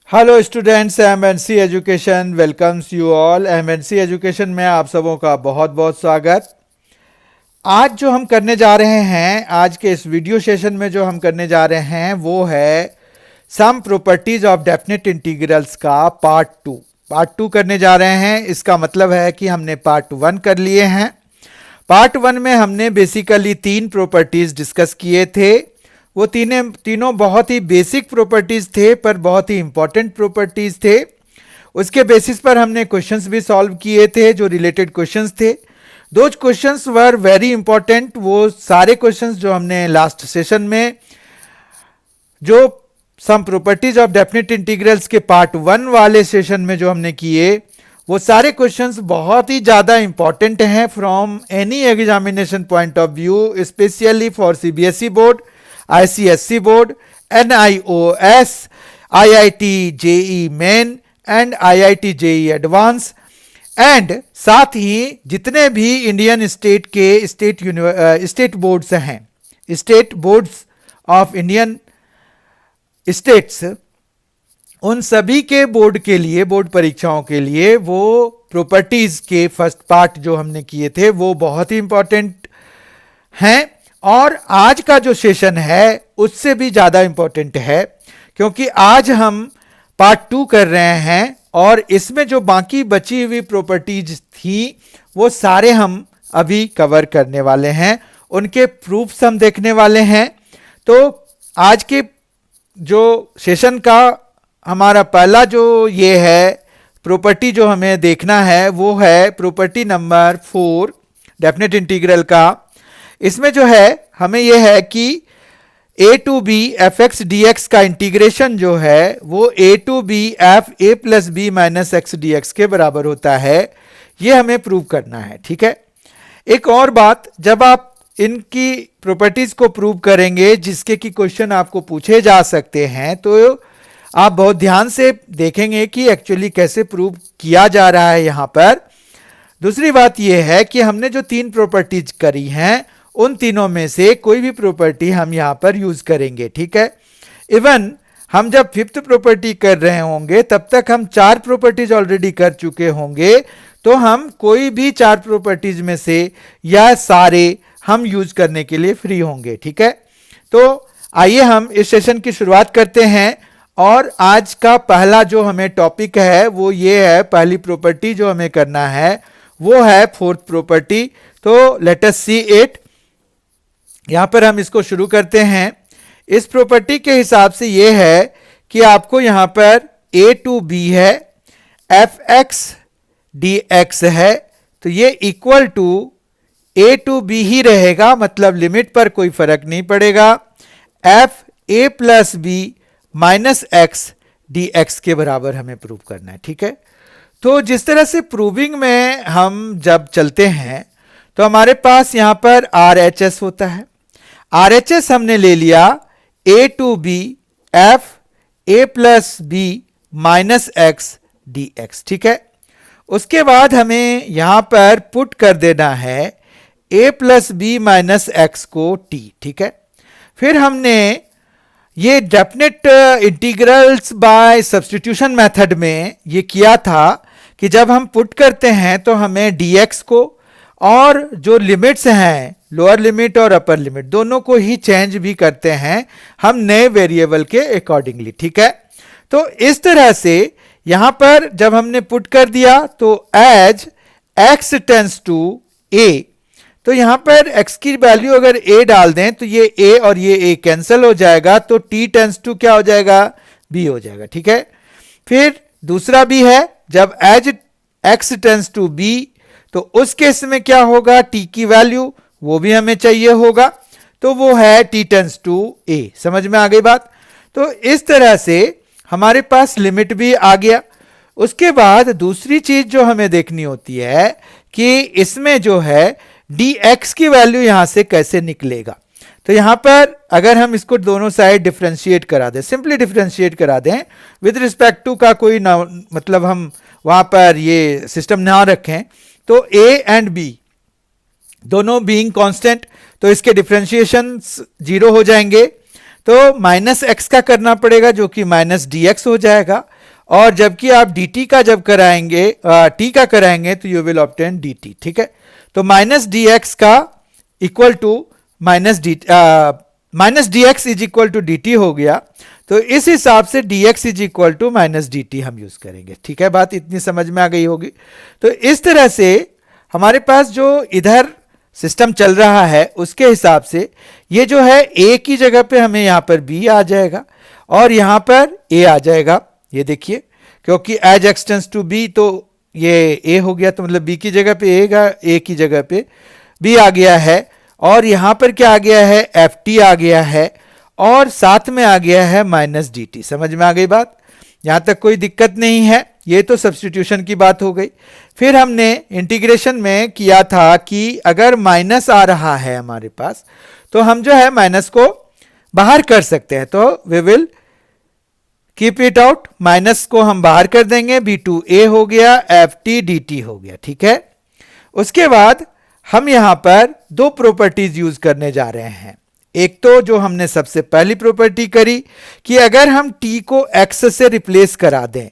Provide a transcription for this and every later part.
Hello students, MNC education welcomes you all. MNC education में आप सबों का बहुत बहुत स्वागत। आज जो हम करने जा रहे हैं, आज के इस वीडियो सेशन में जो हम करने जा रहे हैं वो है some properties of definite integrals का पार्ट टू करने जा रहे हैं। इसका मतलब है कि हमने पार्ट वन कर लिए हैं। पार्ट वन में हमने बेसिकली तीन प्रॉपर्टीज डिस्कस किए थे। वो तीनों बहुत ही बेसिक प्रॉपर्टीज थे पर बहुत ही इंपॉर्टेंट प्रॉपर्टीज थे। उसके बेसिस पर हमने क्वेश्चंस भी सॉल्व किए थे जो रिलेटेड क्वेश्चंस थे। Those questions were very important. वो सारे क्वेश्चंस जो हमने लास्ट सेशन में जो some properties of definite integrals के पार्ट वन वाले सेशन में जो हमने किए, वो सारे क्वेश्चंस बहुत ही ज्यादा इंपॉर्टेंट हैं from any examination point of view, specially for CBSE board, ICSE board, NIOS, IIT JEE main and IIT JEE advance, and साथ ही जितने भी इंडियन स्टेट के स्टेट बोर्ड्स हैं, state boards of Indian states, उन सभी के board के लिए, बोर्ड परीक्षाओं के लिए वो प्रॉपर्टीज के फर्स्ट पार्ट जो हमने किए थे वो बहुत ही इंपॉर्टेंट हैं। और आज का जो सेशन है उससे भी ज्यादा इंपॉर्टेंट है क्योंकि आज हम पार्ट टू कर रहे हैं और इसमें जो बाकी बची हुई प्रॉपर्टीज थी वो सारे हम अभी कवर करने वाले हैं, उनके प्रूफ्स हम देखने वाले हैं। तो आज के जो सेशन का हमारा पहला जो ये है प्रॉपर्टी जो हमें देखना है वो है प्रॉपर्टी नंबर 4 डेफिनेट इंटीग्रल का। इसमें जो है हमें यह है कि a to b f x d x का इंटीग्रेशन जो है वो a to b f a plus b minus x d x के बराबर होता है। ये हमें प्रूव करना है, ठीक है। एक और बात, जब आप इनकी प्रॉपर्टीज को प्रूव करेंगे जिसके कि क्वेश्चन आपको पूछे जा सकते हैं, तो आप बहुत ध्यान से देखेंगे कि एक्चुअली कैसे प्रूव किया जा रहा है यहाँ पर। दूसरी बात यह है कि हमने जो तीन प्रॉपर्टीज करी हैं उन तीनों में से कोई भी प्रॉपर्टी हम यहाँ पर यूज करेंगे, ठीक है। इवन हम जब फिफ्थ प्रॉपर्टी कर रहे होंगे तब तक हम चार प्रॉपर्टीज ऑलरेडी कर चुके होंगे, तो हम कोई भी चार प्रॉपर्टीज में से या सारे हम यूज करने के लिए फ्री होंगे, ठीक है। तो आइए हम इस सेशन की शुरुआत करते हैं और आज का पहला जो हमें टॉपिक है वो ये है, पहली प्रॉपर्टी जो हमें करना है वो है फोर्थ प्रॉपर्टी। तो लेट अस सी इट। यहां पर हम इसको शुरू करते हैं। इस प्रॉपर्टी के हिसाब से यह है कि आपको यहां पर a टू b है, एफ एक्स डी एक्स है, तो ये equal to a to b ही रहेगा, मतलब लिमिट पर कोई फर्क नहीं पड़ेगा। F a plus b minus x d x के बराबर हमें प्रूव करना है, ठीक है। तो जिस तरह से प्रूविंग में हम जब चलते हैं तो हमारे पास यहां पर RHS होता है। RHS हमने ले लिया a to b f a plus b minus x d x, ठीक है। उसके बाद हमें यहां पर पुट कर देना है a plus b minus x को t, ठीक है। फिर हमने ये definite integrals by substitution method में ये किया था कि जब हम पुट करते हैं तो हमें dx को और जो लिमिट्स हैं, लोअर लिमिट और अपर लिमिट, दोनों को ही चेंज भी करते हैं हम नए वेरिएबल के अकॉर्डिंगली, ठीक है। तो इस तरह से यहां पर जब हमने पुट कर दिया तो as x tends to a, तो यहां पर x की वैल्यू अगर a डाल दें तो ये a और ये a कैंसिल हो जाएगा, तो t टेंड्स टू क्या हो जाएगा, b हो जाएगा, ठीक है। फिर दूसरा भी है, जब as x tends to b, तो उस केस में क्या होगा, t की वैल्यू वो भी हमें चाहिए होगा, तो वो है t टेंड्स टू a। समझ में आ गई बात। तो इस तरह से हमारे पास लिमिट भी आ गया। उसके बाद दूसरी चीज जो हमें देखनी होती है कि इसमें जो है dx की वैल्यू यहां से कैसे निकलेगा। तो यहां पर अगर हम इसको दोनों साइड डिफरेंशिएट करा दें, सिंपली डिफरेंशिएट करा दें विद रिस्पेक्ट टू का कोई ना, मतलब हम वहां पर ये सिस्टम ना रखें, तो a एंड b दोनों बीइंग कांस्टेंट, तो इसके डिफरेंशिएशन 0 हो जाएंगे। तो माइनस एक्स का करना पड़ेगा जो कि माइनस डी एक्स हो जाएगा। और जबकि आप dt का जब कराएंगे t का कराएंगे तो यू विल ऑब्टेन dt, ठीक है। तो माइनस dx का equal to minus dx is equal to dt हो गया। तो इस हिसाब से dx is equal to minus dt हम यूज करेंगे, ठीक है। बात इतनी समझ में आ गई होगी। तो इस तरह से हमारे पास जो इधर सिस्टम चल रहा है उसके हिसाब से ये जो है a की जगह पे हमें यहां पर b आ जाएगा और यहां पर a आ जाएगा। ये देखिए, क्योंकि एज एक्सटेंस टू b तो ये a हो गया, तो मतलब b की जगह पे a की जगह पे b आ गया है। और यहां पर क्या आ गया है, ft आ गया है और साथ में आ गया है माइनस dt। समझ में आ गई बात, यहां तक कोई दिक्कत नहीं है। ये तो सब्स्टिट्यूशन की बात हो गई। फिर हमने इंटीग्रेशन में किया था कि अगर माइनस आ रहा है हमारे पास तो हम जो है माइनस को बाहर कर सकते हैं। तो we will keep it out, minus को हम बाहर कर देंगे, b2a हो गया, ft dt हो गया, ठीक है। उसके बाद हम यहां पर दो प्रॉपर्टीज यूज करने जा रहे हैं। एक तो जो हमने सबसे पहली प्रॉपर्टी करी कि अगर हम t को x से रिप्लेस करा दें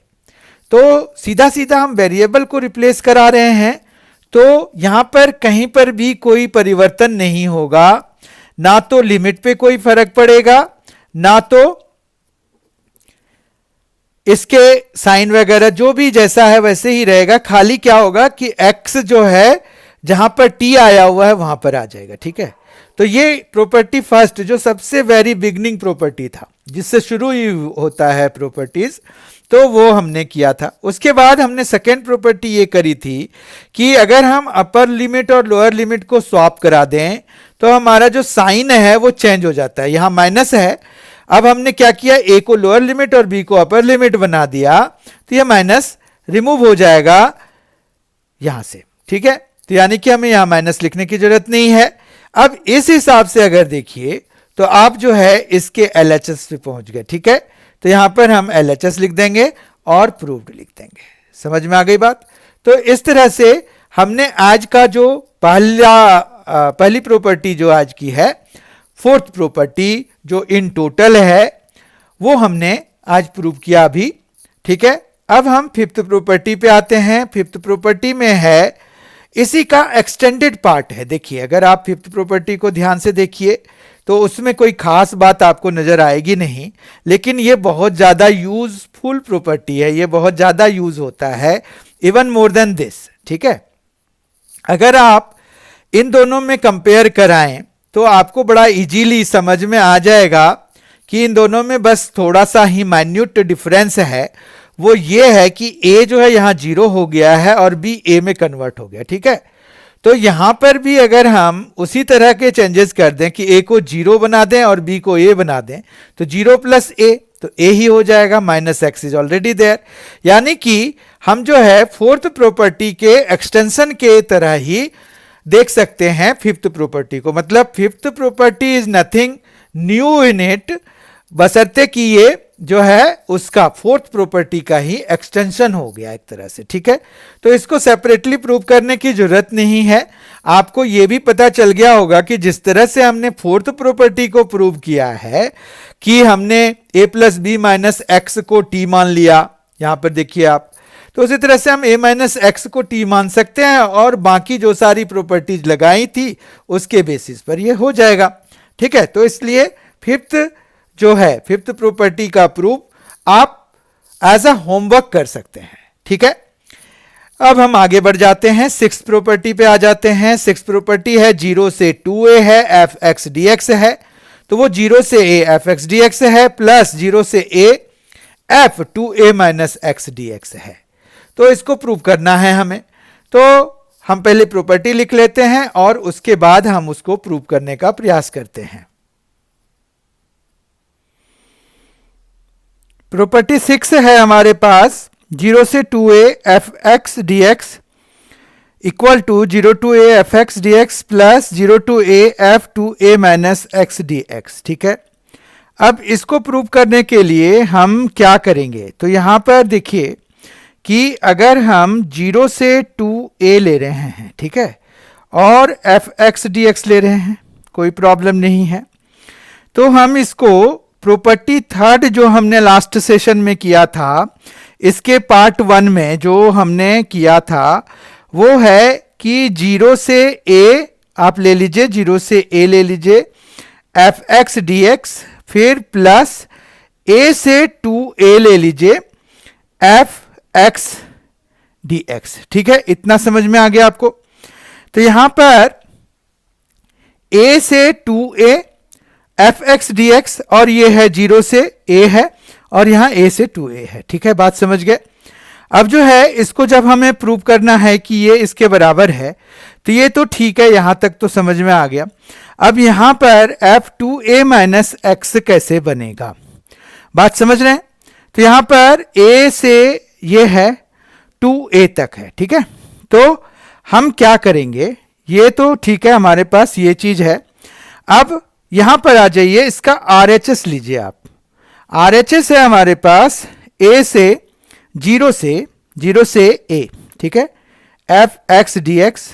तो सीधा सीधा हम वेरिएबल को रिप्लेस करा रहे हैं, तो यहां पर कहीं पर भी कोई परिवर्तन नहीं होगा, ना तो लिमिट पे कोई फर्क पड़ेगा, ना तो इसके साइन वगैरह जो भी जैसा है वैसे ही रहेगा। खाली क्या होगा कि x जो है जहां पर t आया हुआ है वहां पर आ जाएगा, ठीक है। तो ये प्रॉपर्टी फर्स्ट जो सबसे वेरी बिगनिंग प्रॉपर्टी था, जिससे शुरू ही होता है प्रॉपर्टीज, तो वो हमने किया था। उसके बाद हमने सेकेंड प्रॉपर्टी ये करी थी कि अगर हम अपर लिमिट और लोअर लिमिट को स्वैप करा दें तो हमारा जो साइन है वो चेंज हो जाता है। यहां माइनस है, अब हमने क्या किया, a को लोअर लिमिट और b को अपर लिमिट बना दिया, तो यह माइनस रिमूव हो जाएगा यहां से, ठीक है। तो यानी कि हमें यहां माइनस लिखने की जरूरत नहीं है। अब इस हिसाब से अगर देखिए तो आप जो है इसके LHS पे पहुंच गए, ठीक है। तो यहां पर हम LHS लिख देंगे और प्रूव्ड लिख देंगे। समझ में आ गई बात। तो इस तरह से हमने आज का जो पहली प्रॉपर्टी जो आज की है, फोर्थ प्रॉपर्टी जो इन टोटल है, वो हमने आज प्रूव किया अभी, ठीक है। अब हम फिफ्थ प्रॉपर्टी पे आते हैं। फिफ्थ प्रॉपर्टी में है, इसी का एक्सटेंडेड पार्ट है। देखिए, अगर आप फिफ्थ प्रॉपर्टी को ध्यान से देखिए तो उसमें कोई खास बात आपको नजर आएगी नहीं, लेकिन ये बहुत ज्यादा यूजफुल प्रॉपर्टी है, ये बहुत ज्यादा यूज होता है, इवन मोर देन दिस, ठीक है। अगर आप इन दोनों में कंपेयर कराएं तो आपको बड़ा इजीली समझ में आ जाएगा कि इन दोनों में बस थोड़ा सा ही माइन्यूट डिफरेंस है। वो ये है कि a जो है यहां 0 हो गया है और b a में कन्वर्ट हो गया, ठीक है। तो यहां पर भी अगर हम उसी तरह के चेंजेस कर दें कि a को 0 बना दें और b को a बना दें तो 0 प्लस a तो a ही हो जाएगा, minus x is already there. यानी कि हम जो है फोर्थ प्रॉपर्टी के एक्सटेंशन के तरह ही देख सकते हैं फिफ्थ प्रॉपर्टी को। मतलब fifth property is nothing new in it, बशर्ते कि ये जो है उसका फोर्थ प्रॉपर्टी का ही एक्सटेंशन हो गया एक तरह से, ठीक है। तो इसको सेपरेटली प्रूव करने की जरूरत नहीं है। आपको ये भी पता चल गया होगा कि जिस तरह से हमने फोर्थ प्रॉपर्टी को प्रूव किया है कि हमने a plus b minus x को t मान लिया, यहां पर देखिए आप, तो उसी तरह से हम a माइनस एक्स को t मान सकते हैं और बाकी जो सारी प्रॉपर्टीज लगाई थी उसके बेसिस पर ये हो जाएगा, ठीक है। तो इसलिए फिफ्थ जो है फिफ्थ प्रॉपर्टी का प्रूफ आप एज अ होमवर्क कर सकते हैं, ठीक है। अब हम आगे बढ़ जाते हैं, सिक्स्थ प्रॉपर्टी पे आ जाते हैं। सिक्स्थ प्रॉपर्टी है 0 से 2a है, एफ एक्स डी एक्स है, तो वो 0 से a f x d x है प्लस 0 से a f 2a minus x d x है। तो इसको प्रूव करना है हमें, तो हम पहले प्रॉपर्टी लिख लेते हैं और उसके बाद हम उसको प्रूव करने का प्रयास करते हैं। प्रॉपर्टी 6 है हमारे पास, 0 से 2a f x d x equal to 0 to a f x d x plus 0 to a f 2a minus x d x, ठीक है। अब इसको प्रूव करने के लिए हम क्या करेंगे, तो यहां पर देखिए कि अगर हम 0 से 2a ले रहे हैं, ठीक है, और एफ एक्स डी एक्स ले रहे हैं, कोई प्रॉब्लम नहीं है, तो हम इसको प्रॉपर्टी थर्ड जो हमने लास्ट सेशन में किया था, इसके पार्ट 1 में जो हमने किया था वो है कि 0 से a आप ले लीजिए, 0 से a ले लीजिए, एफ एक्स डी एक्स, फिर प्लस a से 2a ले लीजिए, एफ एक्स डी एक्स। ठीक है, इतना समझ में आ गया आपको। तो यहां पर a से 2a f x d x, और ये है 0 से a है, और यहां a से 2a है। ठीक है, बात समझ गए। अब जो है इसको जब हमें प्रूव करना है कि ये इसके बराबर है, तो ये तो ठीक है, यहां तक तो समझ में आ गया। अब यहां पर f2a माइनस एक्स कैसे बनेगा, बात समझ रहे हैं। तो यहां पर a से ये है 2a तक है। ठीक है, तो हम क्या करेंगे, ये तो ठीक है, हमारे पास ये चीज है। अब यहां पर आ जाइए, इसका RHS लीजिए आप। RHS है हमारे पास a से 0 से a। ठीक है, f x d x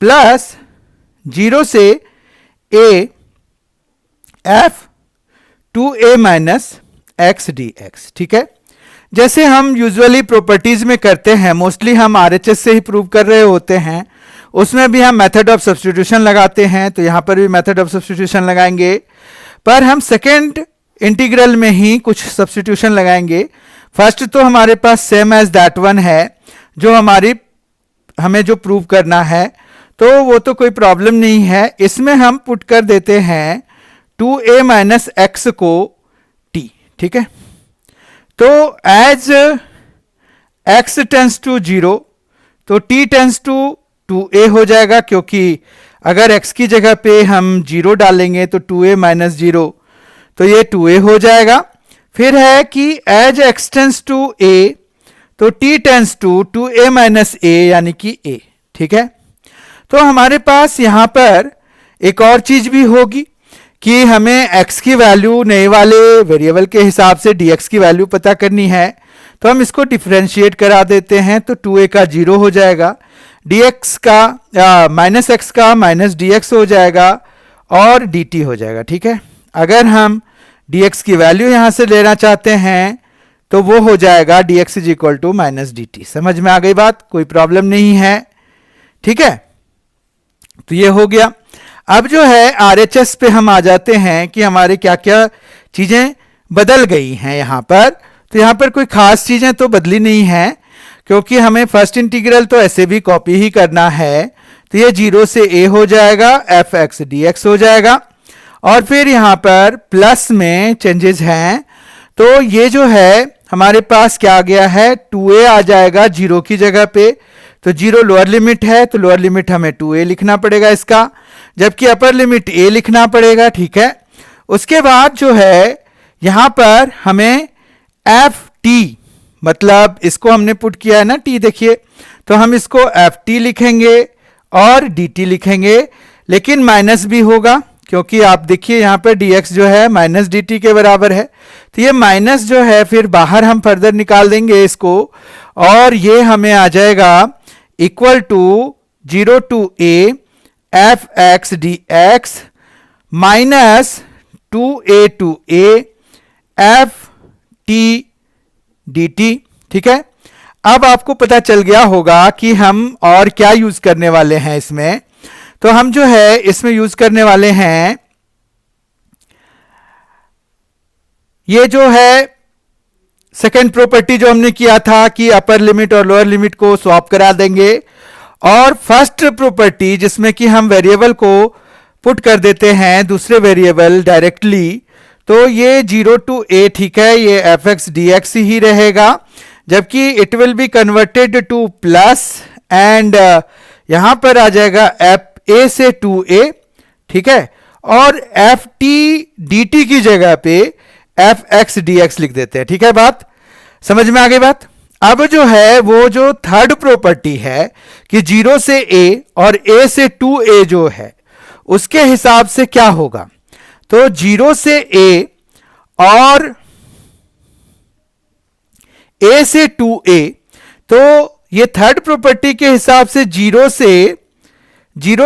plus 0 से a f 2a minus x d x. ठीक है, जैसे हम यूजुअली प्रॉपर्टीज में करते हैं, मोस्टली हम RHS से ही प्रूव कर रहे होते हैं, उसमें भी हम मेथड ऑफ सब्स्टिट्यूशन लगाते हैं, तो यहां पर भी मेथड ऑफ सब्स्टिट्यूशन लगाएंगे, पर हम सेकेंड इंटीग्रल में ही कुछ सब्स्टिट्यूशन लगाएंगे। फर्स्ट तो हमारे पास सेम एज दैट वन है, जो हमें जो प्रूव करना है, तो वो तो कोई प्रॉब्लम नहीं है। इसमें हम पुट कर देते हैं 2a माइनस एक्स को t। ठीक है, तो एज x टेंस टू 0 तो t टेंस टू 2a हो जाएगा, क्योंकि अगर x की जगह पे हम 0 डालेंगे तो 2a माइनस 0, तो ये 2a हो जाएगा। फिर है कि as x tends to a तो t tends to 2a minus a यानी कि a। ठीक है, तो हमारे पास यहां पर एक और चीज भी होगी कि हमें x की वैल्यू नए वाले वेरिएबल के हिसाब से dx की वैल्यू पता करनी है, तो हम इसको डिफरेंशिएट करा देते हैं, तो 2a का 0 हो जाएगा, dx का माइनस एक्स का माइनस dx हो जाएगा, और dt हो जाएगा। ठीक है, अगर हम dx की वैल्यू यहां से लेना चाहते हैं तो वो हो जाएगा dx is equal to minus dt। समझ में आ गई बात, कोई प्रॉब्लम नहीं है। ठीक है, तो ये हो गया। अब जो है RHS पे हम आ जाते हैं कि हमारे क्या क्या चीजें बदल गई हैं यहां पर। तो यहां पर कोई खास चीजें तो बदली नहीं है, क्योंकि हमें फर्स्ट इंटीग्रल तो ऐसे भी कॉपी ही करना है, तो ये 0 से a हो जाएगा, एफ एक्स डी एक्स हो जाएगा, और फिर यहां पर प्लस में चेंजेस हैं, तो ये जो है हमारे पास क्या आ गया है, 2a आ जाएगा 0 की जगह पे, तो 0 लोअर लिमिट है, तो लोअर लिमिट हमें 2a लिखना पड़ेगा इसका, जबकि अपर लिमिट a लिखना पड़ेगा। ठीक है, उसके बाद जो है यहां पर हमें एफ टी, मतलब इसको हमने पुट किया है ना t, देखिए, तो हम इसको एफ टी लिखेंगे और dt लिखेंगे, लेकिन माइनस भी होगा, क्योंकि आप देखिए यहां पर dx जो है माइनस dt के बराबर है, तो ये माइनस जो है फिर बाहर हम फर्दर निकाल देंगे इसको, और ये हमें आ जाएगा equal to 0 to a f x d x minus 2a to a f t d t. ठीक है, अब आपको पता चल गया होगा कि हम और क्या यूज करने वाले हैं इसमें। तो हम जो है इसमें यूज करने वाले हैं, ये जो है सेकेंड प्रॉपर्टी जो हमने किया था कि अपर लिमिट और लोअर लिमिट को स्वैप करा देंगे, और फर्स्ट प्रॉपर्टी जिसमें कि हम वेरिएबल को पुट कर देते हैं दूसरे वेरिएबल डायरेक्टली, तो ये 0 टू a, ठीक है, ये एफ एक्स डी एक्स ही रहेगा, जबकि it will be converted two plus, and यहां पर आ जाएगा एफ a से 2a। ठीक है, और एफ टी डी टी की जगह पे एफ एक्स डी एक्स लिख देते हैं। ठीक है, बात समझ में आ गई बात। अब जो है वो जो थर्ड प्रॉपर्टी है कि 0 से a और a से 2a जो है उसके हिसाब से क्या होगा, तो 0 से a और a से 2a, तो ये थर्ड प्रॉपर्टी के हिसाब से 0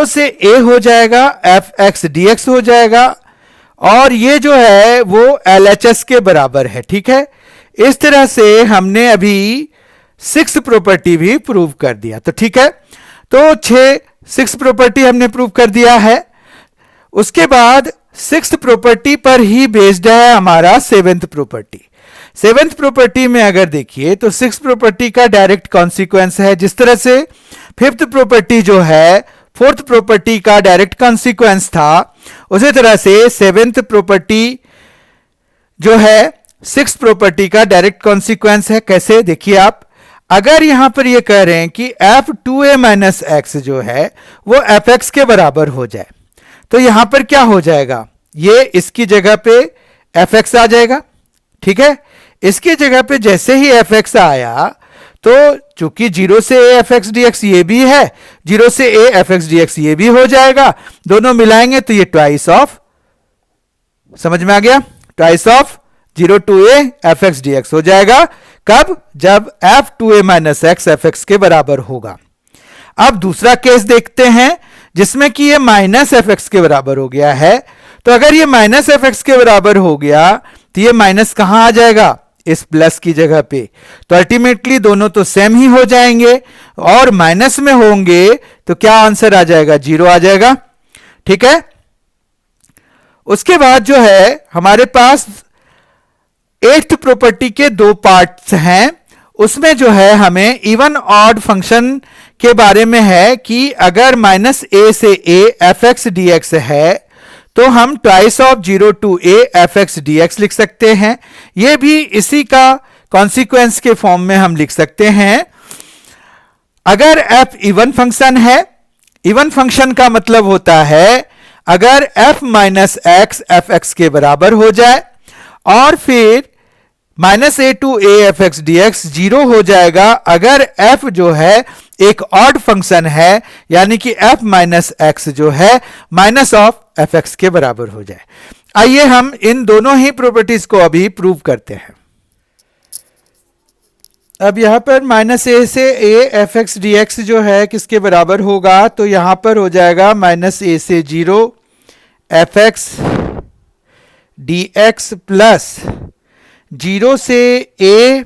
से a हो जाएगा, एफ एक्स डी एक्स हो जाएगा, और ये जो है वो LHS के बराबर है। ठीक है, इस तरह से हमने अभी सिक्स्थ प्रॉपर्टी भी प्रूव कर दिया। तो ठीक है, तो सिक्स्थ प्रॉपर्टी हमने प्रूव कर दिया है। उसके बाद सिक्स्थ प्रॉपर्टी पर ही बेस्ड है हमारा सेवेंथ प्रॉपर्टी। सेवेंथ प्रॉपर्टी में अगर देखिए तो सिक्स्थ प्रॉपर्टी का डायरेक्ट कॉन्सिक्वेंस है, जिस तरह से फिफ्थ प्रॉपर्टी जो है फोर्थ प्रॉपर्टी का डायरेक्ट कॉन्सिक्वेंस था, उसी तरह से सेवेंथ प्रॉपर्टी जो है सिक्स्थ प्रॉपर्टी का डायरेक्ट कॉन्सिक्वेंस है। कैसे, देखिए आप, अगर यहां पर ये कह रहे हैं कि f2a माइनस एक्स जो है वो fx के बराबर हो जाए, तो यहां पर क्या हो जाएगा, ये इसकी जगह पे fx आ जाएगा। ठीक है, इसकी जगह पे जैसे ही fx आया तो चूंकि 0 से a fx dx ये भी है, 0 से a fx dx ये भी हो जाएगा, दोनों मिलाएंगे तो ये ट्वाइस ऑफ, समझ में आ गया, twice of 0 to a fx dx हो जाएगा। कब, जब f2a माइनस एक्स fx के बराबर होगा। अब दूसरा केस देखते हैं जिसमें कि ये माइनस fx के बराबर हो गया है। तो अगर ये माइनस fx के बराबर हो गया तो ये माइनस कहां आ जाएगा, इस प्लस की जगह पे। तो अल्टीमेटली दोनों तो सेम ही हो जाएंगे और माइनस में होंगे तो क्या आंसर आ जाएगा, 0 आ जाएगा। ठीक है, उसके बाद जो है हमारे पास एट्थ प्रॉपर्टी के दो पार्ट्स हैं। उसमें जो है हमें इवन ऑड फंक्शन के बारे में है कि अगर माइनस ए से a f x d x है तो हम twice of 0 to a f x d x लिख सकते हैं। यह भी इसी का कॉन्सिक्वेंस के फॉर्म में हम लिख सकते हैं। अगर एफ इवन फंक्शन है, इवन फंक्शन का मतलब होता है अगर f minus x f x के बराबर हो जाए और फिर minus a to a f x d x 0 हो जाएगा अगर एफ जो है एक ऑड फंक्शन है, यानी कि एफ माइनस एक्स जो है माइनस ऑफ एफ एक्स के बराबर हो जाए। आइए हम इन दोनों ही प्रॉपर्टीज को अभी प्रूव करते हैं। अब यहां पर माइनस ए से a f x d x जो है किसके बराबर होगा, तो यहां पर हो जाएगा माइनस ए से 0 F x d x plus 0 से a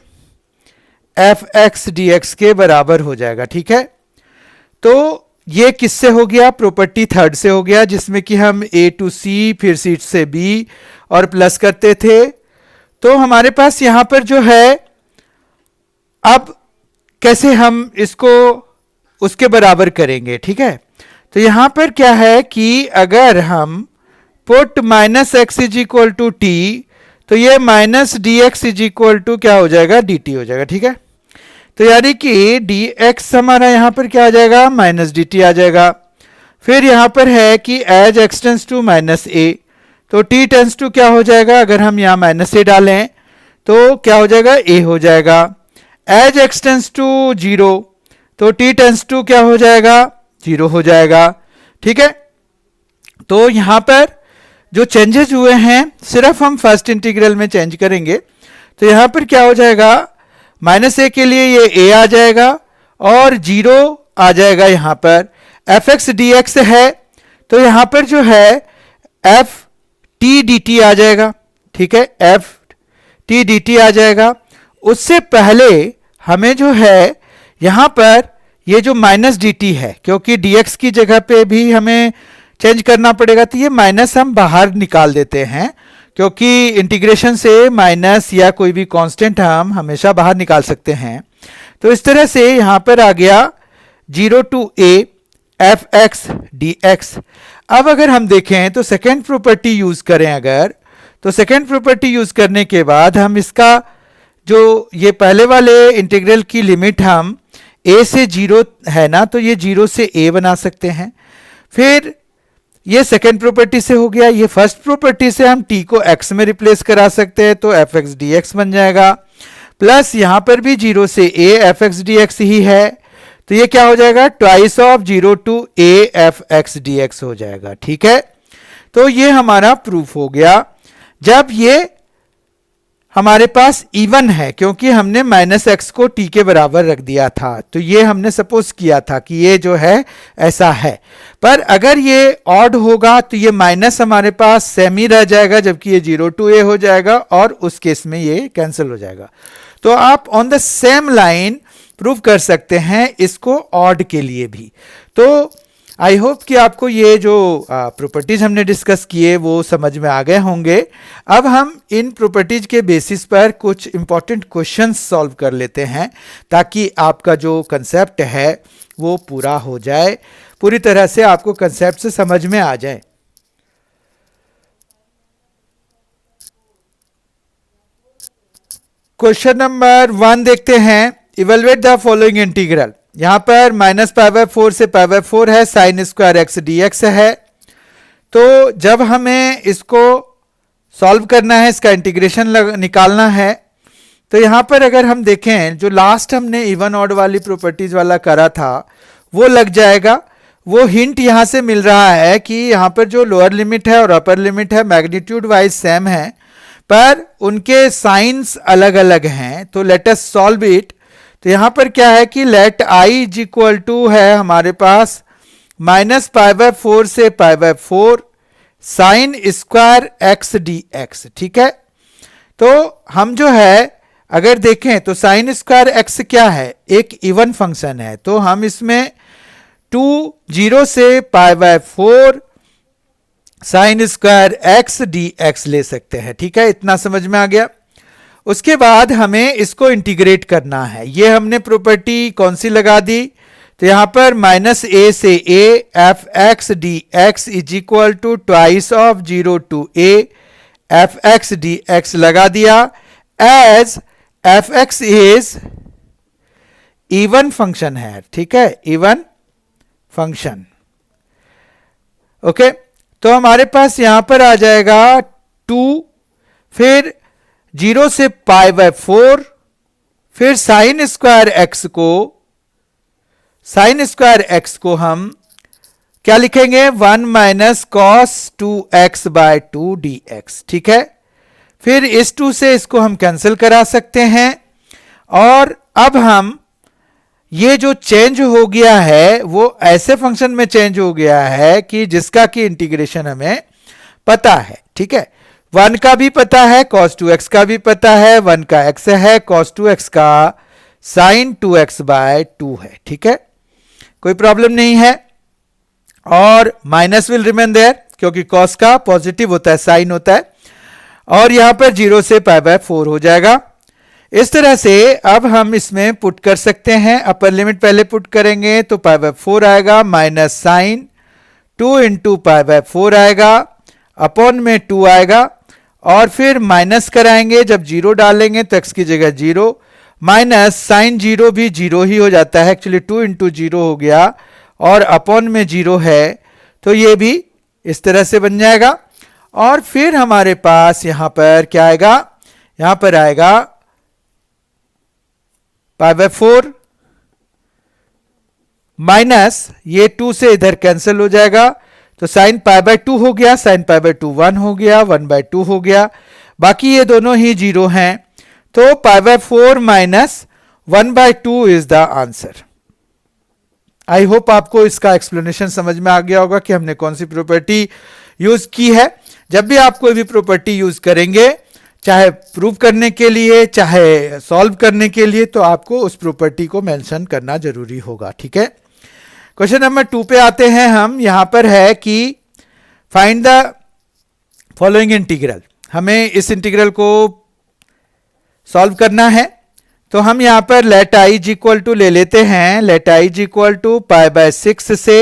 f x d x के बराबर हो जाएगा। ठीक है, तो ये किससे हो गया, प्रॉपर्टी थर्ड से हो गया, जिसमें कि हम a टू c फिर c से b और प्लस करते थे। तो हमारे पास यहां पर जो है अब कैसे हम इसको उसके बराबर करेंगे। ठीक है, तो यहां पर क्या है कि अगर हम put minus x is equal to t तो ये minus d x is equal to क्या हो जाएगा, डी टी हो जाएगा। ठीक है, तो यानी कि डी एक्स हमारा यहां पर क्या आ जाएगा, माइनस डी टी आ जाएगा। फिर यहां पर है कि as x tends to minus a तो टी टेंस टू क्या हो जाएगा, अगर हम यहां माइनस ए डालें तो क्या हो जाएगा, ए हो जाएगा। एज एक्स टेंस टू 0 तो टी टेंस टू क्या हो जाएगा, 0 हो जाएगा। ठीक है, तो यहां पर जो चेंजेस हुए हैं सिर्फ हम फर्स्ट इंटीग्रल में चेंज करेंगे। तो यहां पर क्या हो जाएगा, माइनस ए के लिए ये ए आ जाएगा और 0 आ जाएगा। यहां पर एफ एक्स डी एक्स है तो यहां पर जो है एफ टी डी टी आ जाएगा। ठीक है, एफ टी डी टी आ जाएगा। उससे पहले हमें जो है यहां पर ये जो माइनस डी टी है, क्योंकि डी एक्स की जगह पे भी हमें चेंज करना पड़ेगा, तो ये माइनस हम बाहर निकाल देते हैं, क्योंकि इंटीग्रेशन से माइनस या कोई भी कांस्टेंट हम हमेशा बाहर निकाल सकते हैं। तो इस तरह से यहां पर आ गया 0 to a f x d x. अब अगर हम देखें तो सेकेंड प्रॉपर्टी यूज करें अगर, तो सेकेंड प्रॉपर्टी यूज करने के बाद हम इसका जो ये पहले वाले इंटीग्रल की लिमिट हम a से 0 है ना, तो ये 0 से a बना सकते हैं। फिर ये सेकेंड प्रॉपर्टी से हो गया। ये फर्स्ट प्रॉपर्टी से हम t को x में रिप्लेस करा सकते हैं तो एफ एक्स डी एक्स बन जाएगा। प्लस यहां पर भी 0 से a f x d x ही है, तो ये क्या हो जाएगा, twice of 0 to a f x d x हो जाएगा। ठीक है, तो ये हमारा प्रूफ हो गया। जब ये हमारे पास इवन है क्योंकि हमने माइनस एक्स को टी के बराबर रख दिया था, तो ये हमने सपोज किया था कि ये जो है ऐसा है। पर अगर ये ऑड होगा तो ये माइनस हमारे पास सेम ही रह जाएगा, जबकि ये 0 to a हो जाएगा और उस केस में ये कैंसिल हो जाएगा। तो आप on the same line prove कर सकते हैं इसको ऑड के लिए भी। तो आई होप कि आपको ये जो प्रॉपर्टीज हमने डिस्कस किए वो समझ में आ गए होंगे। अब हम इन प्रॉपर्टीज के बेसिस पर कुछ इंपॉर्टेंट क्वेश्चंस सॉल्व कर लेते हैं ताकि आपका जो कंसेप्ट है वो पूरा हो जाए, पूरी तरह से आपको कंसेप्ट से समझ में आ जाए। क्वेश्चन नंबर 1 देखते हैं। Evaluate the following integral. यहां पर -π/4 से π/4 है, साइन स्क्वायर एक्स dx है। तो जब हमें इसको सॉल्व करना है, इसका इंटीग्रेशन निकालना है, तो यहां पर अगर हम देखें जो लास्ट हमने इवन ऑड वाली प्रॉपर्टीज वाला करा था वो लग जाएगा। वो हिंट यहां से मिल रहा है कि यहां पर जो लोअर लिमिट है और अपर लिमिट है मैग्नीट्यूड वाइज सेम है पर उनके साइंस अलग अलग हैं। तो लेट अस सॉल्व इट। तो यहां पर क्या है कि let i is equal to है हमारे पास -π/4 से π/4 साइन स्क्वायर एक्स dx। ठीक है, तो हम जो है अगर देखें तो साइन स्क्वायर एक्स क्या है, एक इवन फंक्शन है। तो हम इसमें 0 से π/4 साइन स्क्वायर एक्स dx ले सकते हैं। ठीक है, इतना समझ में आ गया। उसके बाद हमें इसको इंटीग्रेट करना है। ये हमने प्रॉपर्टी कौन सी लगा दी, तो यहां पर -a से a f x d x is equal to twice of 0 to a f x d x लगा दिया। As f x is even function है। ठीक है, इवन फंक्शन। ओके, तो हमारे पास यहां पर आ जाएगा 2, फिर 0 से π/4, फिर साइन स्क्वायर एक्स को हम क्या लिखेंगे, 1 - cos 2x/2 dx। ठीक है, फिर इस 2 से इसको हम कैंसिल करा सकते हैं। और अब हम ये जो चेंज हो गया है वो ऐसे फंक्शन में चेंज हो गया है कि जिसका की इंटीग्रेशन हमें पता है। ठीक है, 1 का भी पता है, cos 2x का भी पता है, 1 का x है, cos 2x का sin 2x/2 है। ठीक है, कोई प्रॉब्लम नहीं है। और माइनस विल रिमेन देयर क्योंकि cos का पॉजिटिव होता है, साइन होता है। और यहां पर 0 से π/4 हो जाएगा। इस तरह से अब हम इसमें पुट कर सकते हैं। अपर लिमिट पहले पुट करेंगे तो π/4 आएगा, माइनस साइन 2 × π/4 आएगा, अपॉन में 2 आएगा, और फिर माइनस कराएंगे। जब 0 डालेंगे तो x की जगह 0, माइनस साइन 0 भी 0 ही हो जाता है, एक्चुअली 2 × 0 हो गया, और अपॉन में 0 है, तो ये भी इस तरह से बन जाएगा। और फिर हमारे पास यहां पर क्या आएगा, यहां पर आएगा π/4 माइनस ये 2 से इधर कैंसिल हो जाएगा, तो साइन π/2 हो गया, साइन π/2 1 हो गया, 1/2 हो गया, बाकी ये दोनों ही 0 हैं। तो π/4 minus 1/2 is the answer. I hope आपको इसका एक्सप्लेनेशन समझ में आ गया होगा कि हमने कौन सी प्रॉपर्टी यूज की है। जब भी आप कोई भी प्रॉपर्टी यूज करेंगे, चाहे प्रूव करने के लिए चाहे सॉल्व करने के लिए, तो आपको उस प्रॉपर्टी को मेंशन करना जरूरी होगा। ठीक है, क्वेश्चन नंबर 2 पे आते हैं हम। यहां पर है कि फाइंड द फॉलोइंग इंटीग्रल। हमें इस इंटीग्रल को सॉल्व करना है। तो हम यहां पर let i is equal to ले लेते हैं। Let i is equal to π/6 से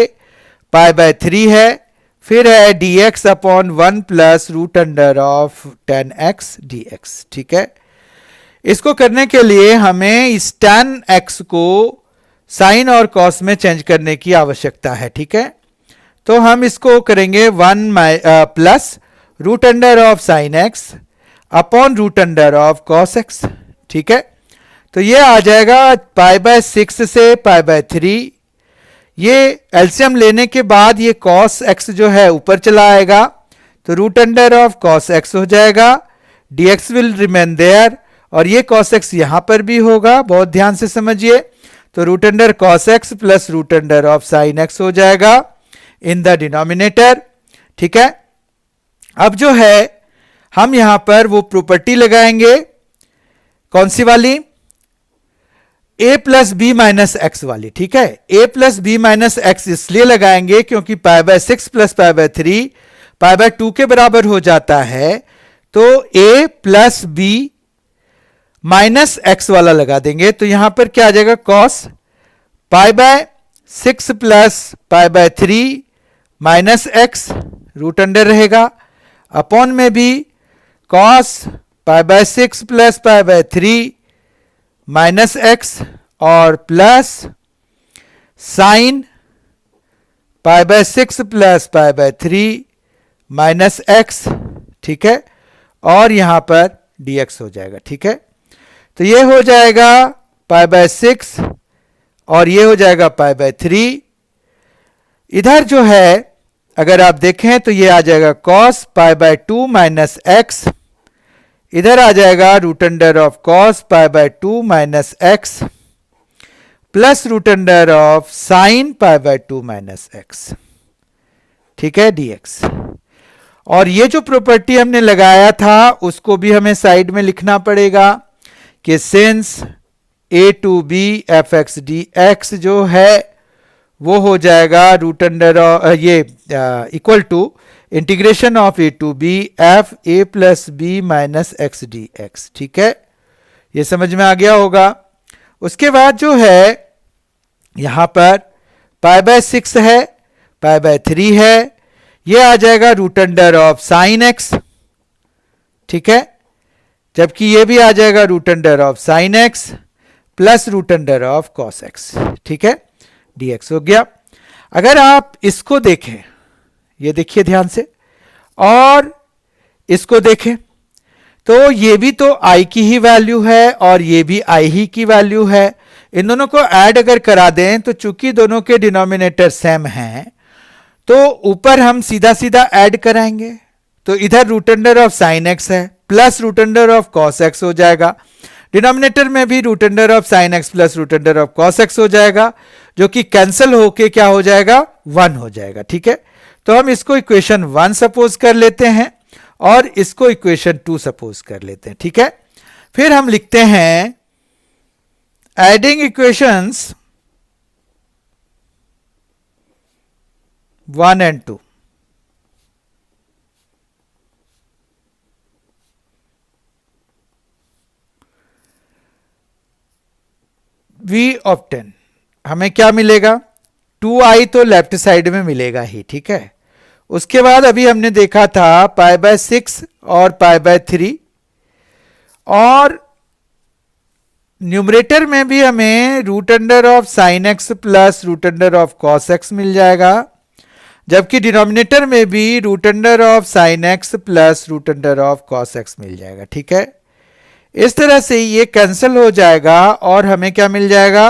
π/3 है, फिर है dx upon 1 plus √10x dx। ठीक है, इसको करने के लिए हमें इस tan x को साइन और कॉस में चेंज करने की आवश्यकता है। ठीक है, तो हम इसको करेंगे 1 plus √sin x upon √cos x। ठीक है, तो ये आ जाएगा π/6 से π/3। ये एलसीएम लेने के बाद ये cos x जो है ऊपर चला आएगा, तो √cos x हो जाएगा, dx विल रिमेन देयर, और ये cos x यहां पर भी होगा, बहुत ध्यान से समझिए। तो root under cos x plus root under of sine x हो जाएगा इन द डिनोमिनेटर। ठीक है, अब जो है हम यहां पर वो प्रॉपर्टी लगाएंगे, कौन सी वाली, a plus b minus x वाली। ठीक है, a plus b minus x इसलिए लगाएंगे क्योंकि pi by 6 plus pi by 3 pi by 2 के बराबर हो जाता है, तो a plus b minus x वाला लगा देंगे। तो यहां पर क्या आ जाएगा, cos pi by 6 plus pi by 3 minus x root under रहेगा, अपॉन में भी cos pi by 6 plus pi by 3 minus x और plus sign pi by 6 plus pi by 3 minus x. ठीक है, और यहां पर dx हो जाएगा। ठीक है, तो ये हो जाएगा पाई बाय 6 और ये हो जाएगा पाई बाय 3। इधर जो है अगर आप देखें तो ये आ जाएगा cos pi by 2 minus x, इधर आ जाएगा root under of cos pi by 2 minus x plus root under of sine pi by 2 minus x. ठीक है, dx। और ये जो प्रॉपर्टी हमने लगाया था उसको भी हमें साइड में लिखना पड़ेगा कि since a to b f x d x जो है वो हो जाएगा रूट अंडर ये equal to integration of a to b f a plus b minus x d x. ठीक है, ये समझ में आ गया होगा। उसके बाद जो है यहां पर पाई बाय 6 है, पाई बाय 3 है, ये आ जाएगा root under of sine x. ठीक है, जबकि ये भी आ जाएगा root under of sine x plus root under of cos x. ठीक है, dx हो गया। अगर आप इसको देखें, ये देखिए ध्यान से, और इसको देखें तो ये भी तो i की ही वैल्यू है और ये भी i ही की वैल्यू है। इन दोनों को ऐड अगर करा दें तो चूंकि दोनों के डिनोमिनेटर सेम हैं तो ऊपर हम सीधा सीधा ऐड कराएंगे, तो इधर root under of sine x है plus root under of cos x हो जाएगा, डिनोमिनेटर में भी root under of sine x plus root under of cos x हो जाएगा, जो कि कैंसिल होके क्या हो जाएगा, 1 हो जाएगा। ठीक है, तो हम इसको इक्वेशन 1 सपोज कर लेते हैं और इसको इक्वेशन 2 सपोज कर लेते हैं। ठीक है, फिर हम लिखते हैं adding equations 1 and 2। v of 10 हमें क्या मिलेगा, 2i तो लेफ्ट साइड में मिलेगा ही। ठीक है, उसके बाद अभी हमने देखा था पाई बाय 6 और पाई बाय 3, और न्यूमरेटर में भी हमें root under of sine x plus root under of cos x मिल जाएगा, जबकि डिनोमिनेटर में भी root under of sine x plus root under of cos x मिल जाएगा। ठीक है, इस तरह से ये कैंसिल हो जाएगा और हमें क्या मिल जाएगा,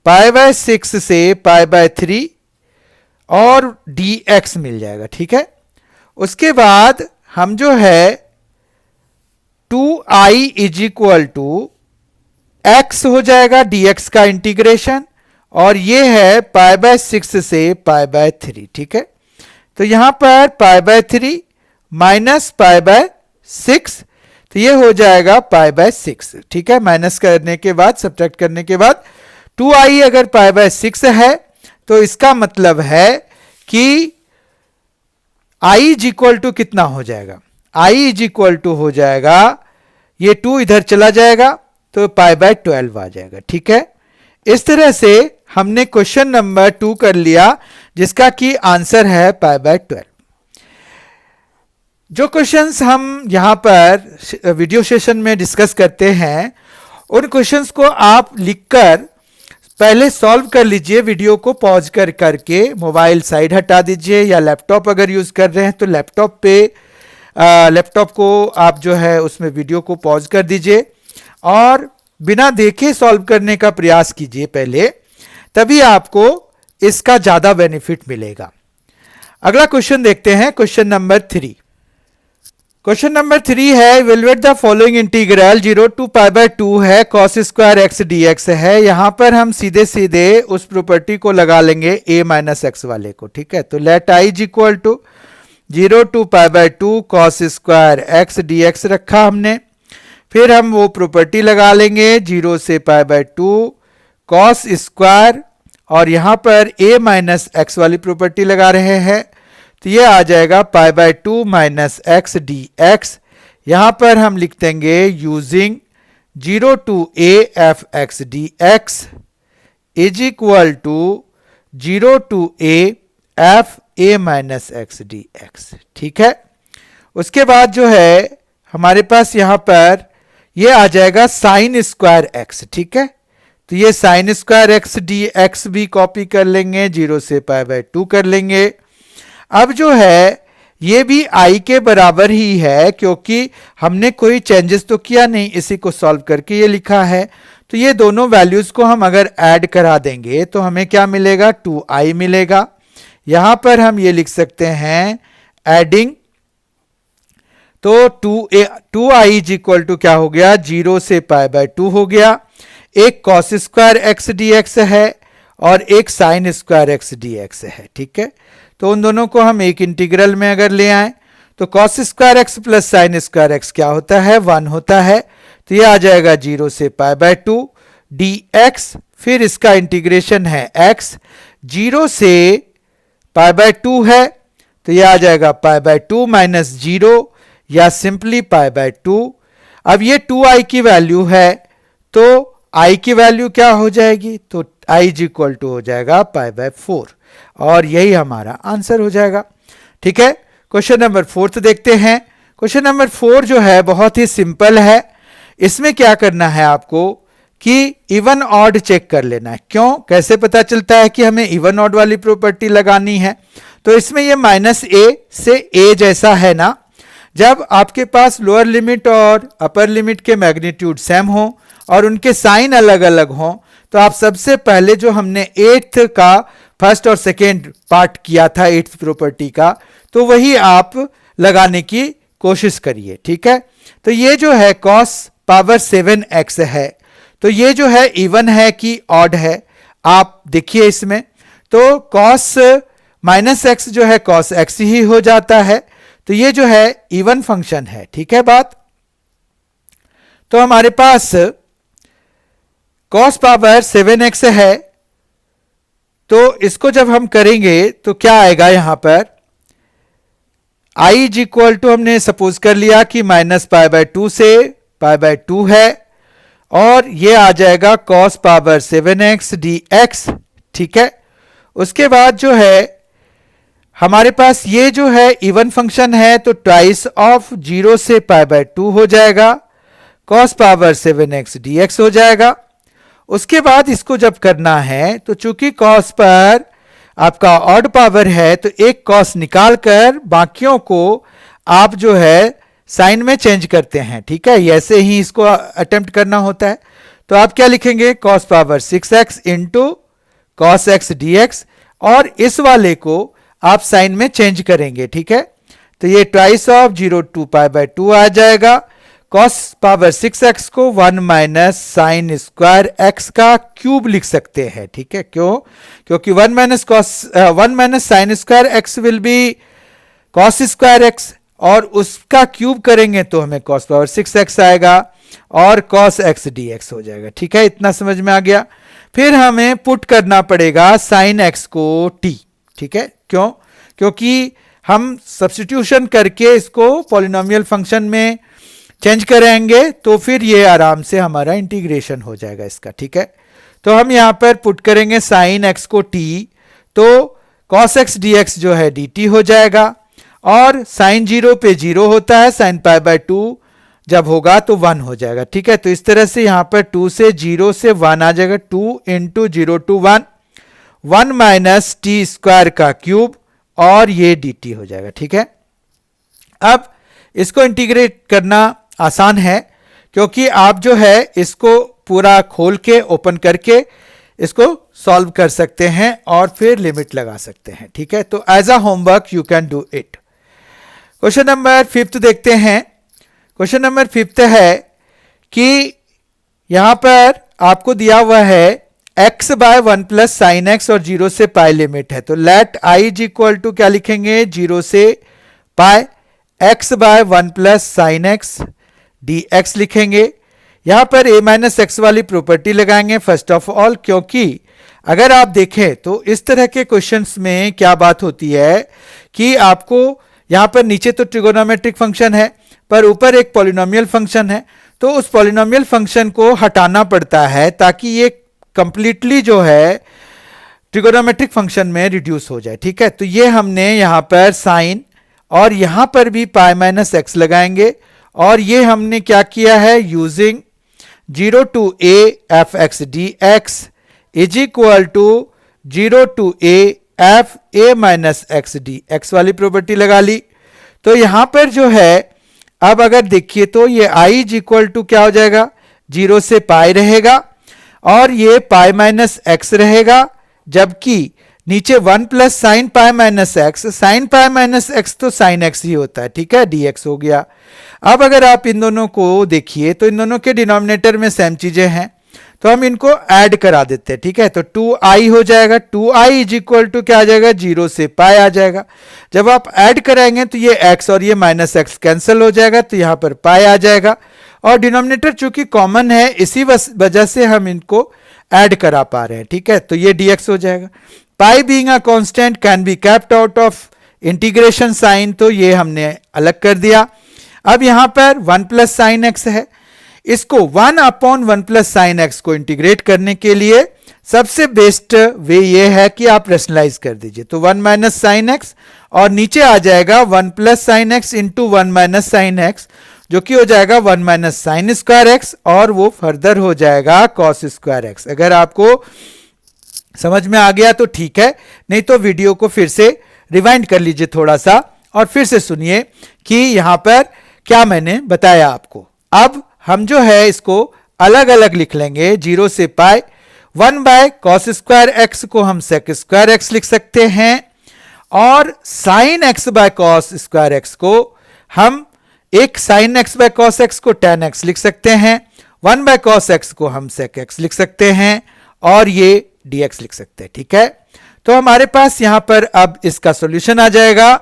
पाई बाय 6 से पाई बाय 3 और dx मिल जाएगा। ठीक है, उसके बाद हम जो है 2i is equal to x हो जाएगा dx का इंटीग्रेशन, और ये है पाई बाय 6 से पाई बाय 3। ठीक है, तो यहां पर पाई बाय 3 माइनस पाई बाय 6, तो ये हो जाएगा पाई बाय 6। ठीक है, माइनस करने के बाद, सब्ट्रैक्ट करने के बाद 2i अगर पाई बाय 6 है तो इसका मतलब है कि i इज इक्वल टू कितना हो जाएगा, i इज इक्वल टू हो जाएगा, ये 2 इधर चला जाएगा तो पाई बाय 12 आ जाएगा। ठीक है, इस तरह से हमने क्वेश्चन नंबर 2 कर लिया जिसका कि आंसर है पाई बाय 12। जो क्वेश्चंस हम यहां पर वीडियो सेशन में डिस्कस करते हैं उन क्वेश्चंस को आप लिखकर पहले सॉल्व कर लीजिए, वीडियो को पॉज करके मोबाइल साइड हटा दीजिए, या लैपटॉप अगर यूज कर रहे हैं तो लैपटॉप पे लैपटॉप को आप जो है उसमें वीडियो को पॉज कर दीजिए और बिना देखे सॉल्व करने का प्रयास कीजिए पहले, तभी आपको इसका ज्यादा बेनिफिट मिलेगा। अगला क्वेश्चन देखते हैं, क्वेश्चन नंबर 3। क्वेश्चन नंबर 3 है evaluate the following integral 0 to pi by 2 है cos स्क्वायर एक्स dx है। यहां पर हम सीधे सीधे उस प्रॉपर्टी को लगा लेंगे a माइनस एक्स वाले को, ठीक है। तो let i is equal to 0 to pi by 2 cos square x dx रखा हमने। फिर हम वो प्रॉपर्टी लगा लेंगे 0 से पाई बाय 2 cos स्क्वायर, और यहां पर a माइनस एक्स वाली प्रॉपर्टी लगा रहे हैं, तो ये आ जाएगा pi by 2 minus x d x. यहां पर हम लिख देंगे using 0 to a f x d x is equal to 0 to a f a minus x d x, ठीक है। उसके बाद जो है हमारे पास यहां पर ये आ जाएगा साइन स्क्वायर एक्स, ठीक है। तो ये sine square x d x भी कॉपी कर लेंगे, 0 से पाई बाय 2 कर लेंगे। अब जो है ये भी i के बराबर ही है, क्योंकि हमने कोई चेंजेस तो किया नहीं, इसी को सॉल्व करके ये लिखा है। तो ये दोनों वैल्यूज को हम अगर ऐड करा देंगे तो हमें क्या मिलेगा, 2i मिलेगा। यहां पर हम ये लिख सकते हैं एडिंग, तो 2i इज इक्वल टू क्या हो गया, 0 से पाई बाय 2 हो गया। एक cos स्क्वायर एक्स dx है और एक साइन स्क्वायर एक्स dx है, ठीक है। तो उन दोनों को हम एक इंटीग्रल में अगर ले आए तो cos square x plus sine square x क्या होता है, 1 होता है। तो ये आ जाएगा 0 से पाई बाय 2 dx, फिर इसका इंटीग्रेशन है x, 0 से पाई बाय 2 है, तो ये आ जाएगा पाई बाय 2 माइनस 0 या सिंपली पाई बाय 2। अब ये 2i की वैल्यू है, तो i की वैल्यू क्या हो जाएगी, तो i इज इक्वल टू हो जाएगा पाई बाय 4, और यही हमारा आंसर हो जाएगा, ठीक है। क्वेश्चन नंबर 4 देखते हैं। क्वेश्चन नंबर 4 जो है बहुत ही सिंपल है। इसमें क्या करना है आपको कि इवन ऑड चेक कर लेना है। क्यों, कैसे पता चलता है कि हमें इवन ऑड वाली प्रॉपर्टी लगानी है, तो इसमें ये माइनस ए से ए जैसा है ना, जब आपके पास लोअर लिमिट और अपर लिमिट के मैग्नीट्यूड सेम हो और उनके साइन अलग अलग हों, तो आप सबसे पहले जो हमने 8th का फर्स्ट और सेकेंड पार्ट किया था 8th प्रॉपर्टी का, तो वही आप लगाने की कोशिश करिए, ठीक है। तो ये जो है cos पावर 7x है, तो ये जो है इवन है कि ऑड है, आप देखिए इसमें, तो cos माइनस एक्स जो है cos x ही हो जाता है, तो ये जो है इवन फंक्शन है, ठीक है बात। तो हमारे पास cos पावर 7x है, तो इसको जब हम करेंगे तो क्या आएगा, यहां पर i इज इक्वल टू हमने सपोज कर लिया कि माइनस पाई बाय 2 से पाई बाय 2 है, और ये आ जाएगा cos पावर 7x dx, ठीक है। उसके बाद जो है हमारे पास ये जो है इवन फंक्शन है, तो ट्वाइस ऑफ 0 से पाई बाय 2 हो जाएगा, cos पावर 7x dx हो जाएगा। उसके बाद इसको जब करना है तो चूंकि cos पर आपका ऑड पावर है, तो एक cos निकाल कर बाकियों को आप जो है साइन में चेंज करते हैं, ठीक है। ऐसे ही इसको अटेम्प्ट करना होता है। तो आप क्या लिखेंगे, cos power 6x into cos x dx, और इस वाले को आप साइन में चेंज करेंगे, ठीक है। तो ये twice of 0 to pi by 2 आ जाएगा। cos पावर 6x को 1 माइनस साइन स्क्वायर x का क्यूब लिख सकते हैं, ठीक है। क्यों, क्योंकि 1 minus sine square x will be cos square x, और उसका क्यूब करेंगे तो हमें cos पावर 6x आएगा और cos x dx हो जाएगा, ठीक है। इतना समझ में आ गया। फिर हमें पुट करना पड़ेगा साइन x को t, ठीक है। क्यों, क्योंकि हम सब्स्टिट्यूशन करके इसको पॉलिनोमियल फंक्शन में चेंज करेंगे, तो फिर ये आराम से हमारा इंटीग्रेशन हो जाएगा इसका, ठीक है। तो हम यहां पर पुट करेंगे साइन x को t, तो cos x dx जो है dt हो जाएगा, और साइन 0 पे 0 होता है, साइन पाई बाय 2 जब होगा तो 1 हो जाएगा, ठीक है। तो इस तरह से यहां पर 2 से 0 से 1 आ जाएगा, 2 into 0 to 1, 1 minus t square का क्यूब, और ये dt हो जाएगा, ठीक है। अब इसको इंटीग्रेट करना आसान है, क्योंकि आप जो है इसको पूरा खोल के ओपन करके इसको सॉल्व कर सकते हैं और फिर लिमिट लगा सकते हैं, ठीक है। तो as a homework you can do it. Question number 5 देखते हैं। क्वेश्चन नंबर 5 है कि यहां पर आपको दिया हुआ है x by 1 plus sine x और 0 से पाई लिमिट है। तो let i is equal to क्या लिखेंगे, 0 से पाई x by 1 plus sine x dx लिखेंगे। यहां पर a माइनस एक्स वाली प्रॉपर्टी लगाएंगे फर्स्ट ऑफ ऑल, क्योंकि अगर आप देखें तो इस तरह के क्वेश्चंस में क्या बात होती है कि आपको यहां पर नीचे तो ट्रिगोनोमेट्रिक फंक्शन है पर ऊपर एक पॉलिनोमियल फंक्शन है, तो उस पॉलिनोमियल फंक्शन को हटाना पड़ता है ताकि ये कंप्लीटली जो है ट्रिगोनोमेट्रिक फंक्शन में रिड्यूस हो जाए। ठीक है, तो ये हमने यहां पर साइन और यहां पर भी पाई माइनस एक्स लगाएंगे और ये हमने क्या किया है, using 0 to a f x dx is equal to 0 to a f a minus x dx वाली प्रॉपर्टी लगा ली। तो यहां पर जो है अब अगर देखिए तो ये i इज इक्वल टू क्या हो जाएगा, 0 से पाई रहेगा और ये पाई माइनस एक्स रहेगा, जबकि नीचे 1 plus sine pi minus x, sine pi minus x तो साइन एक्स ही होता है। ठीक है, dx हो गया। अब अगर आप इन दोनों को देखिए तो इन दोनों के डिनोमिनेटर में सेम चीजें हैं, तो हम इनको ऐड करा देते हैं। ठीक है, तो 2i हो जाएगा, 2i इज इक्वल टू क्या आ जाएगा, 0 से पाई आ जाएगा। जब आप ऐड कराएंगे तो ये x और ये माइनस एक्स कैंसिल हो जाएगा, तो यहां पर पाई आ जाएगा और डिनोमिनेटर चूंकि कॉमन है इसी वजह से हम इनको ऐड करा पा रहे हैं। ठीक है, तो ये dx हो जाएगा। Pi being a constant can be kept out of integration sign, तो ये हमने अलग कर दिया। अब यहां पर 1 प्लस साइन एक्स है, इसको 1 अपॉन 1 प्लस साइन एक्स को इंटीग्रेट करने के लिए सबसे बेस्ट वे ये है कि आप रेशनलाइज कर दीजिए। तो 1 माइनस साइन एक्स और नीचे आ जाएगा 1 plus sine x into 1 minus sine x, जो कि हो जाएगा 1 माइनस साइन स्क्वायर एक्स और वो फर्दर हो जाएगा कॉस स्क्वायर एक्स। अगर आपको समझ में आ गया तो ठीक है, नहीं तो वीडियो को फिर से रिवाइंड कर लीजिए थोड़ा सा और फिर से सुनिए कि यहां पर क्या मैंने बताया आपको। अब हम जो है इसको अलग अलग लिख लेंगे, 0 से पाई 1 बाय कॉस स्क्वायर एक्स को हम सेक स्क्वायर एक्स लिख सकते हैं और sine x by cos square x को हम एक sine x by cos x को tan एक्स लिख सकते हैं, 1 बाय कॉस एक्स को हम सेक एक्स लिख सकते हैं और ये dx लिख सकते हैं। ठीक है, तो हमारे पास यहां पर अब इसका सॉल्यूशन आ जाएगा।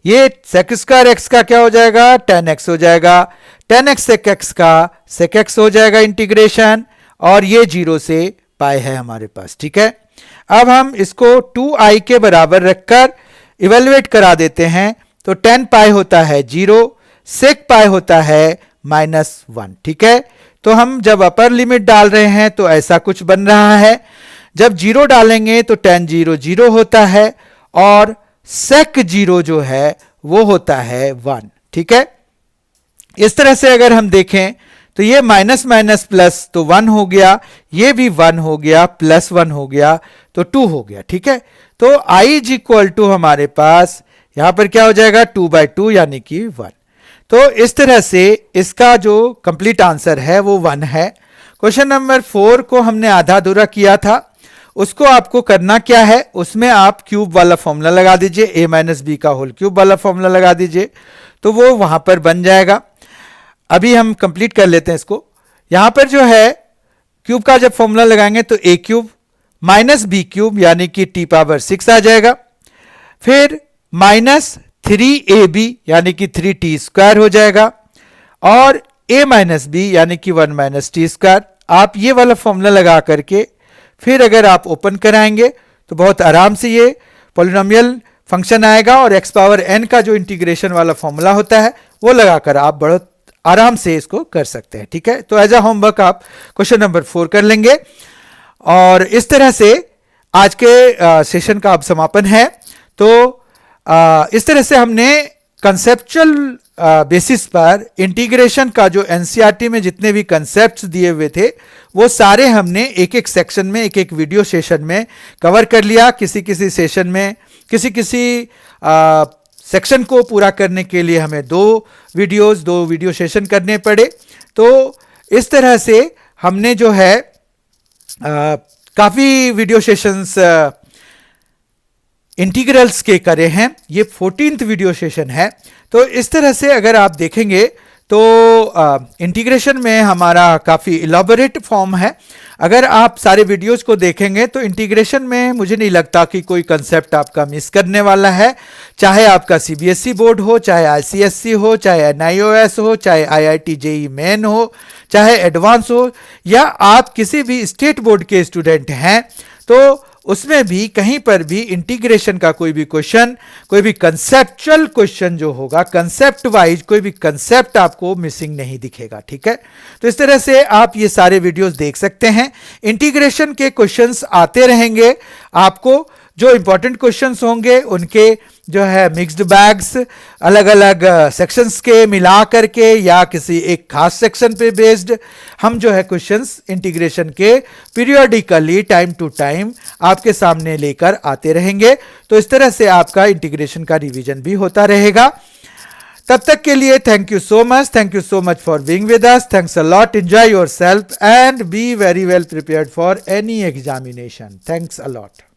ये सेक स्क्वायर एक्स का क्या हो जाएगा, tan एक्स हो जाएगा, tan एक्स सेक एक्स का सेक एक्स हो जाएगा इंटीग्रेशन और ये 0 से पाई है हमारे पास। ठीक है, अब हम इसको 2i के बराबर रखकर इवेलुएट करा देते हैं, तो tan पाई होता है 0, सेक पाई होता है -1। ठीक है, तो हम जब अपर लिमिट डाल रहे हैं तो ऐसा कुछ बन रहा है, जब 0 डालेंगे तो tan 0 0 होता है और sec 0 जो है वो होता है 1। ठीक है, इस तरह से अगर हम देखें तो ये माइनस माइनस प्लस तो 1 हो गया, ये भी 1 हो गया, प्लस 1 हो गया तो 2 हो गया। ठीक है, तो i इज इक्वल टू हमारे पास यहां पर क्या हो जाएगा, 2 बाई 2 यानी कि 1। तो इस तरह से इसका जो कंप्लीट आंसर है वो 1 है। क्वेश्चन नंबर 4 को हमने आधा अधूरा किया था, उसको आपको करना क्या है, उसमें आप क्यूब वाला फॉर्मूला लगा दीजिए, a माइनस बी का होल क्यूब वाला फॉर्मूला लगा दीजिए, तो वो वहां पर बन जाएगा। अभी हम कंप्लीट कर लेते हैं इसको। यहां पर जो है क्यूब का जब फॉर्मूला लगाएंगे तो a cube minus b cube यानी कि t पावर 6 आ जाएगा, फिर माइनस 3ab यानी कि 3t स्क्वायर हो जाएगा और a माइनस बी यानी कि 1 माइनस टी स्क्वायर। आप ये वाला फॉर्मूला लगा करके फिर अगर आप ओपन कराएंगे तो बहुत आराम से ये पॉलिनोमियल फंक्शन आएगा और x पावर n का जो इंटीग्रेशन वाला फॉर्मूला होता है वो लगाकर आप बहुत आराम से इसको कर सकते हैं। ठीक है, तो एज अ होमवर्क आप क्वेश्चन नंबर 4 कर लेंगे और इस तरह से आज के सेशन का अब समापन है। तो इस तरह से हमने कंसेप्चुअल बेसिस पर इंटीग्रेशन का जो एनसीईआरटी में जितने भी कंसेप्ट्स दिए हुए थे वो सारे हमने एक एक सेक्शन में एक एक वीडियो सेशन में कवर कर लिया। किसी किसी सेशन में किसी सेक्शन को पूरा करने के लिए हमें दो वीडियो सेशन करने पड़े। तो इस तरह से हमने जो है काफ़ी वीडियो सेशंस इंटीग्रल्स के करे हैं। ये 14th वीडियो सेशन है। तो इस तरह से अगर आप देखेंगे तो इंटीग्रेशन में हमारा काफ़ी इलाबोरेट फॉर्म है। अगर आप सारे वीडियोस को देखेंगे तो इंटीग्रेशन में मुझे नहीं लगता कि कोई कंसेप्ट आपका मिस करने वाला है। चाहे आपका सीबीएसई बोर्ड हो, चाहे आईसीएसई हो, चाहे एनआईओएस हो, चाहे आईआईटी जेईई मेन हो, चाहे एडवांस हो, या आप किसी भी स्टेट बोर्ड के स्टूडेंट हैं, तो उसमें भी कहीं पर भी इंटीग्रेशन का कोई भी क्वेश्चन, कोई भी कंसेप्चुअल क्वेश्चन जो होगा, कंसेप्ट वाइज कोई भी कंसेप्ट आपको मिसिंग नहीं दिखेगा। ठीक है, तो इस तरह से आप ये सारे वीडियोस देख सकते हैं। इंटीग्रेशन के क्वेश्चंस आते रहेंगे। आपको जो इंपॉर्टेंट क्वेश्चंस होंगे उनके जो है मिक्स्ड बैग्स, अलग अलग सेक्शंस के मिला करके या किसी एक खास सेक्शन पे बेस्ड हम जो है क्वेश्चंस इंटीग्रेशन के पीरियोडिकली टाइम टू टाइम आपके सामने लेकर आते रहेंगे। तो इस तरह से आपका इंटीग्रेशन का रिवीजन भी होता रहेगा। तब तक के लिए thank you so much for being with us. Thanks a lot. Enjoy yourself and be very well prepared for any examination. Thanks a lot.